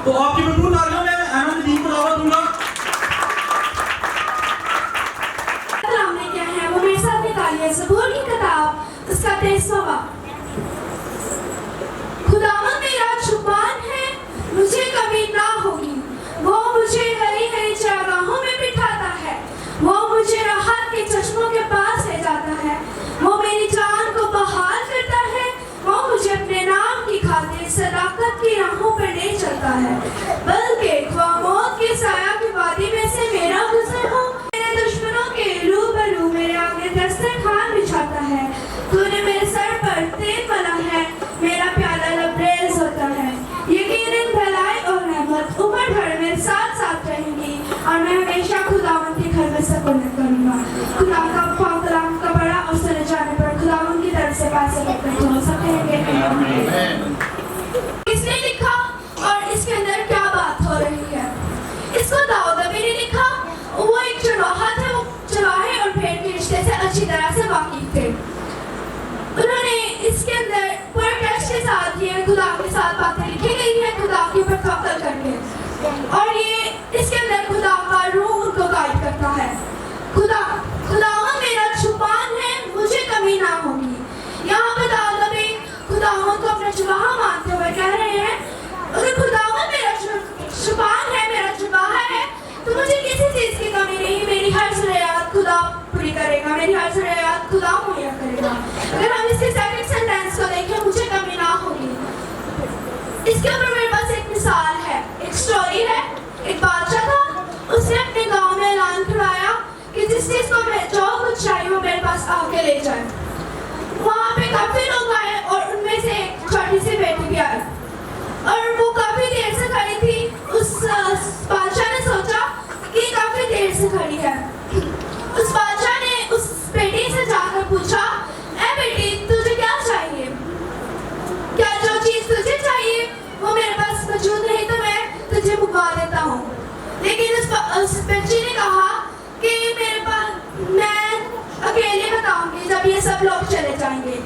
तो आपकी भरपूर तालियों में अहमद दीन को दावत दूंगा। हमने क्या है वो मेरे साथ निकालिए ज़बूर की किताब उसका 23वां। खुदावंद मेरा जुबान है मुझे कभी ना होगी, वो मुझे हरी हरी चरागाहों में बिठाता है, वो मुझे राहत के चश्मों के पास ले जाता है, वो मेरी जान को बहाल करता है, वो मुझे अपने नाम की खातिर सदाकत की राहों पर ले चलता है। बल्कि मौत के साया की वादी में से मेरा गुजर हो, मेरे दुश्मनों के रूबरू मेरे आगे दस्तरखान बिछाता है। तूने मेरे सर पर तेल मला है, मेरा प्याला लबरेज होता है। यकीनन भलाई और रहमत उम्र भर मेरे साथ साथ रहेंगी और मैं हमेशा खुदावंद के घर में सुकून करूंगा। खुदा का कलाम का बड़ा अवसर जाने पर खुदावंद की तरफ से पैसे इकट्ठे हो सकते हैं। किसने लिखा और इसके अंदर क्या बात हो रही है? इसको दाऊद नबी ने लिखा। वो एक चरवाहा थे, वो चरवाहे और भेड़ के रिश्ते से अच्छी तरह से वाकिफ थे। उन्होंने इसके अंदर पूरे टेक्स्ट के साथ ये खुदा के साथ बातें लिखी गई है, खुदा के ऊपर तवक्कुल करके, और ये इसके अंदर खुदा का रूह उनको गाइड करता है। खुदावंद मेरा जुबान है मुझे कमी ना होगी। यहाँ पर दाऊद नबी खुदावंद को अपना जुबान मानते हुए कह रहे हैं, अगर खुदावंद मेरा जुबान है, मेरा जुबान है, तो मुझे किसी चीज की कमी नहीं, मेरी हर ज़रूरत खुदा पूरी करेगा, मेरी हर ज़रूरत खुदा मुहैया करेगा। अगर हम इसके सेकंड सेंटेंस को देखें, मुझे कमी ना होगी, इसके ऊपर मेरे पास एक मिसाल है, एक स्टोरी है। एक बादशाह था, उसने अपने गांव में ऐलान करवाया कि जिस चीज को जो कुछ चाहिए वो मेरे पास आके ले जाए। वहाँ पे काफी लोग आए और उनमें से एक छोटी सी बेटी भी आई और वो काफी देर से खड़ी थी। उस बादशाह ने सोचा कि काफी देर से खड़ी है। उस बादशाह ने उस बेटी से जाकर पूछा, ऐ बेटी तुझे क्या चाहिए? क्या जो चीज तुझे चाहिए वो मेरे पास मौजूद नहीं तो मैं तुझे मंगवा देता हूँ। लेकिन उस बच्ची ने कहा कि मेरे पास मैं अकेले बताऊंगी जब ये सब लोग चले जाएंगे।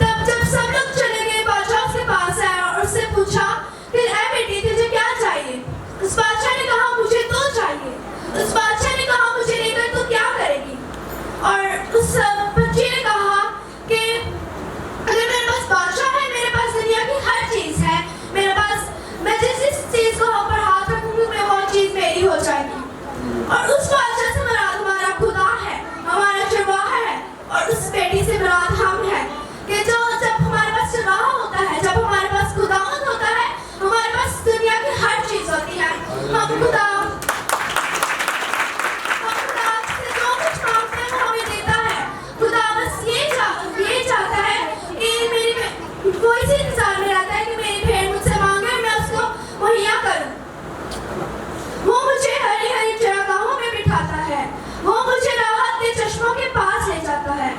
तब जब सब लोग चले गए, बादशाह उसके पास आया और उससे पूछा कि ऐ बेटी तुझे क्या चाहिए? उस बादशाह ने कहा मुझे तो चाहिए। उस बादशाह ने कहा मुझे लेकर तू क्या करेगी? और उस बच्ची ने कहा कि अगर मेरे पास बादशाह है, मेरे पास दुनिया की हर चीज है, मेरे पास मैं जिस चीज को ऊपर हाथ रखूंगी मैं वो चीज मेरी हो जाएगी। और उस बादशाह से मुराद हमारा खुदा है, हमारा चरवाहा है, और उस बेटी से मुराद हम है कि जो जब हमारे पास चरवाहा होता है, जब हमारे पास खुदावंद होता है, हमारे पास दुनिया की हर चीज होती है। हम खुदा से जो कुछ मांगते हैं वो हमें देता है। खुदा बस ये चाहता है कि मेरी कोई सी इंतजार में रहता है कि मेरी भेड़ मुझसे मांगे मैं उसको मुहैया करूं। वो मुझे हरी हरी चरागाहों में बिठाता है, वो मुझे राहत के चश्मों के पास ले जाता है।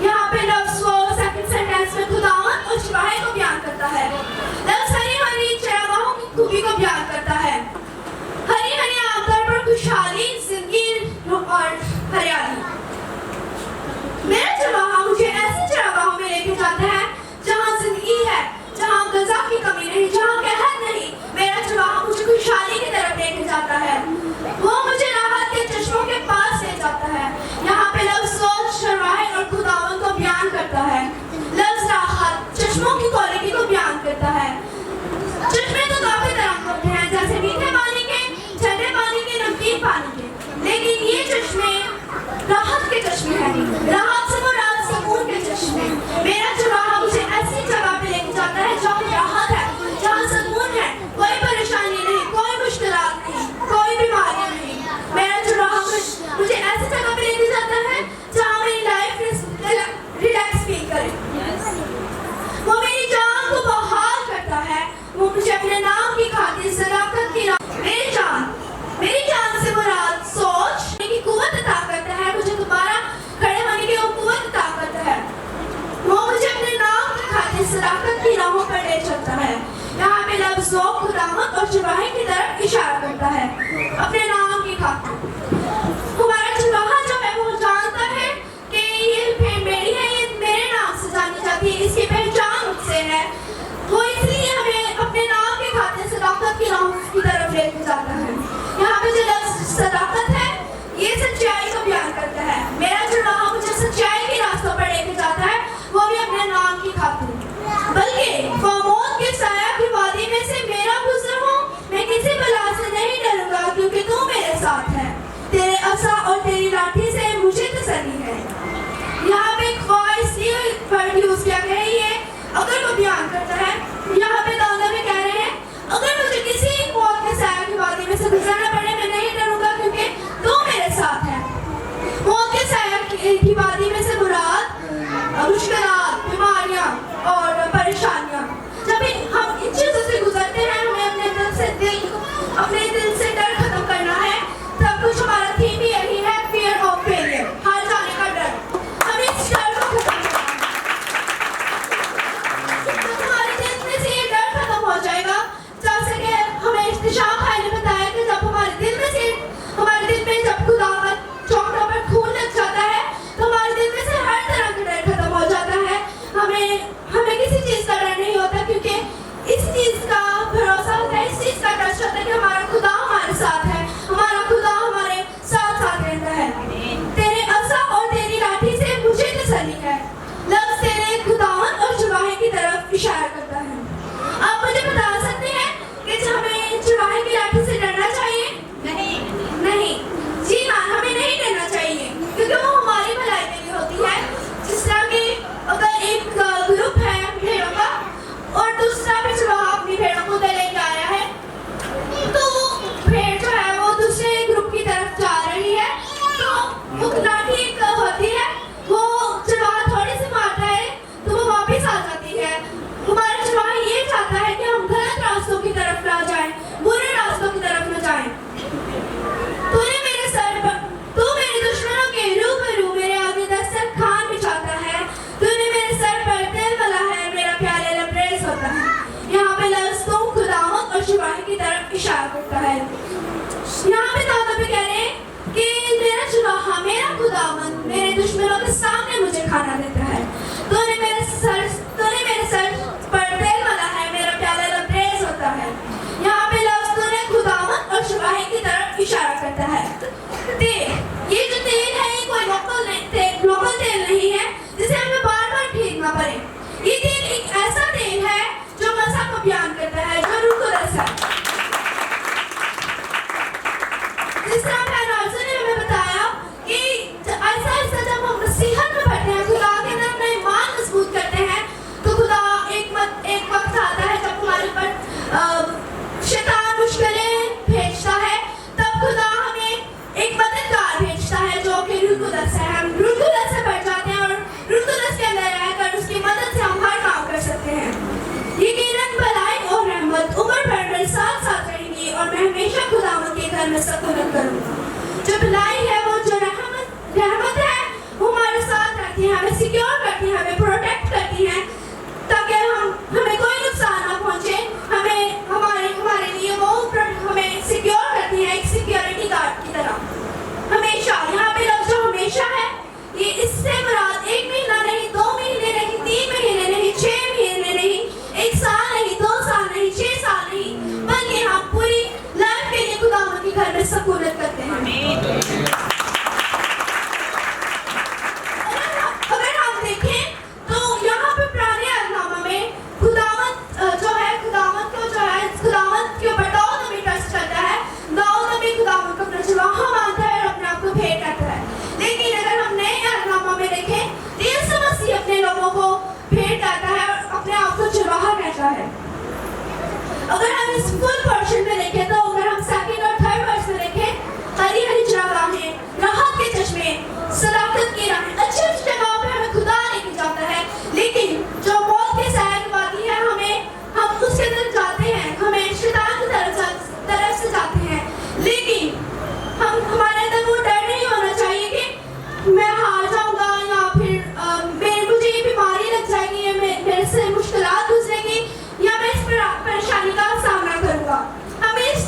यहाँ पे लफ्ज़ वो सेकंड सेंटेंस में खुदावंद और चरवाहे को बयान करता है। लफ्ज़ हरी हरी चरागाहों की खूबी को बयान करता है। हरी हरी आमतौर पर खुशहाली, जिंदगी और हरियाली। मेरा चरवाहा मुझे ऐसी चरागाहों में लेके जाता है जहाँ जिंदगी है, जहाँ ग़ज़ा की कमी नहीं, जहाँ कहर नहीं। मेरा चरवाहा मुझे खुशहाली की तरफ लेके जाता है, वो मुझे राहत के चश्मों के पास ले जाता है। यहाँ पे लफ्ज़ सोच चरवाहे और खुदावंद को बयान करता है। लफ्ज़ राहत चश्मों की क्वालिटी को बयान करता है। चश्मे तो काफी तरह के होते हैं, जैसे मीठे पानी के, ठंडे पानी के, नमकीन पानी के, लेकिन ये चश्मे राहत के चश्मे हैं। राहत से मुराद सुकून के चश्मे। मेरा चरवाहा मुझे ऐसी जगह पे लेके जाता है जहाँ राहत है, जहाँ सुकून है, कोई परेशानी नहीं, कोई मुश्किलात नहीं, कोई बीमारी नहीं। मेरा चरवाहा मुझे ऐसी जगह पे लेके जाता है जहाँ मेरी लाइफ रिलैक्स फील करे। वो मेरी जान को बहाल करता है, वो मुझे अपने नाम की खातिर सदाकत की मेरी जान से मुराद सोच की कुव्वत अता करता है, मुझे दोबारा खड़े होने की कुव्वत अता करता है। वो मुझे अपने नाम की खातिर सदाकत की राहों पर ले चलता है। यहाँ पे लफ्ज़ खुदावंद और चरवाहे की तरफ इशारा करता है, अपने नाम की खातिर। हमारा चरवाहा जो है वो जानता है कि ये भेड़ मेरी है, ये मेरे नाम से जानी जाती है, इसकी पहचान मुझसे है। वो इसलिए हमें अपने नाम की खातिर सदाकत की राहों इशारा करता है। यहाँ पे तौबा पे कह रहे हैं कि मेरा चुराहा, मेरा खुदावंद मेरे दुश्मनों के सामने मुझे खाना देता है। तूने मेरे सर पर तेल मला है, मेरा प्याला लबरेज होता है। यहाँ पे लफ्ज़ तूने खुदावंद और चुराहे की तरफ इशारा करता है। तेल, ये जो तेल है ये कोई लोकल तेल नहीं है जिसे हमें बार-बार खरीदना पड़े। ये तेल एक ऐसा तेल है जो मज़हब को बयान करता है, जो रूह को रसा। जिस तरह पैनाल्ज़ो ने हमें बताया कि ऐसा जब हम नसीहत में बढ़ते हैं, खुदा के अंदर अपना ईमान मजबूत करते हैं, तो खुदा एक वक्त आता है जब हमारे ऊपर शैतान मुश्किलें भेजता है, तब खुदा हमें एक मददगार भेजता है जो कि रूह कुदस है। हम रूह कुदस से बढ़ जाते हैं और रूह कुदस के अंदर रहकर उसकी मदद से हम हर काम कर सकते हैं। यकीनन भलाई और रहमत उम्र भर मेरे साथ साथ रहेंगी और मैं हमेशा खुदावंद के घर में सकूनत करूंगा। जो भलाई है, वो जो रहमत है, वो हमारे साथ रहती है, हमें सिक्योर करती है, हमें प्रोटेक्ट करती है, ताकि हमें कोई नुकसान ना पहुंचे। हमारे लिए वो हमें सिक्योर करती है, एक सिक्योरिटी गार्ड की तरह। हमेशा, यहाँ पे लफ्ज़ जो हमेशा है, ये इससे मुराद 1 महीना नहीं, 2 महीने नहीं, 3 महीने नहीं, 6 महीने नहीं, 1 साल नहीं, 2 साल नहीं, 6 साल नहीं, बल्कि हम पूरी लाइफ के लिए खुदावंद के घर में सकूनत करते हैं। अगर हम देखें तो यहाँ पे पुराने अहदनामा में खुदावंद के ऊपर दाऊद नबी ट्रस्ट करता है। दाऊद नबी खुदावंद को अपना चुराहा मानता है और अपने आप को भेंट करता है। लेकिन अगर हम नए अहदनामा में देखें तो यीशु मसीह अपने लोगों को भेंट करता है और अपने आप को चुराहा कहता है। अगर हम इस फुल पोर्शन में देखें तो अगर हम 2nd और 3rd वर्स में देखें, हरी हरी चरागाहें, राहत के चश्मे, सदाकत की राहें, अच्छी जगहों पे हमें खुदा लेके जाता है। लेकिन जो मौत के सैर वादी है, हम उसके अंदर जाते हैं, हमें शैतान की तरफ से जाते हैं। लेकिन हमारे अंदर वो डर नहीं होना चाहिए कि मैं हार जाऊंगा या फिर मुझे ये बीमारी लग जाएगी, या मेरे से मुश्किलात गुजरेगी, या मैं इस परेशानी का सामना करूंगा। हमें इस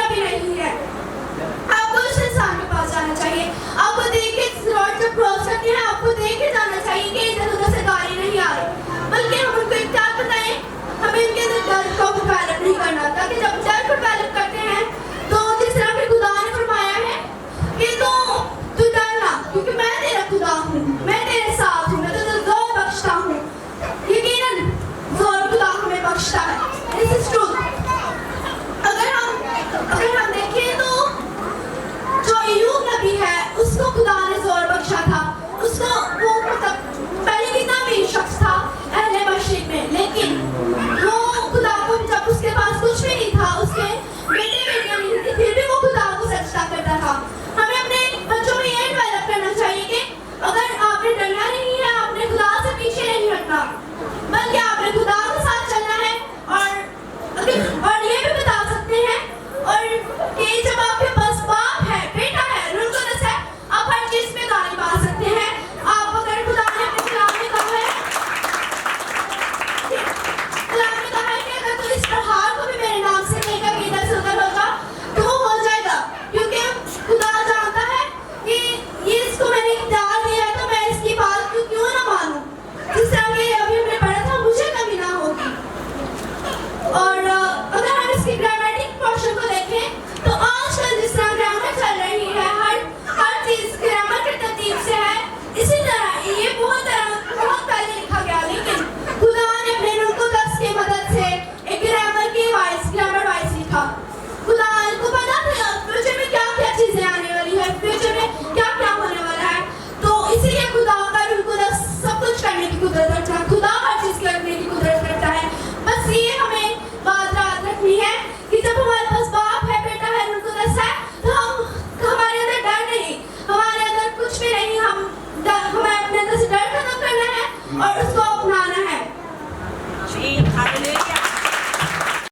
भी नहीं है। आपको उस इंसान के पास जाना चाहिए, आपको देख के रोड जब क्रॉस करते हैं आपको देख के जाना चाहिए कि इधर उधर से गाड़ी नहीं आ रही, बल्कि हम उनको एक बात बताएं, हमें इनके अंदर डर को डेवलप नहीं करना, ताकि जब डर को डेवलप करते हैं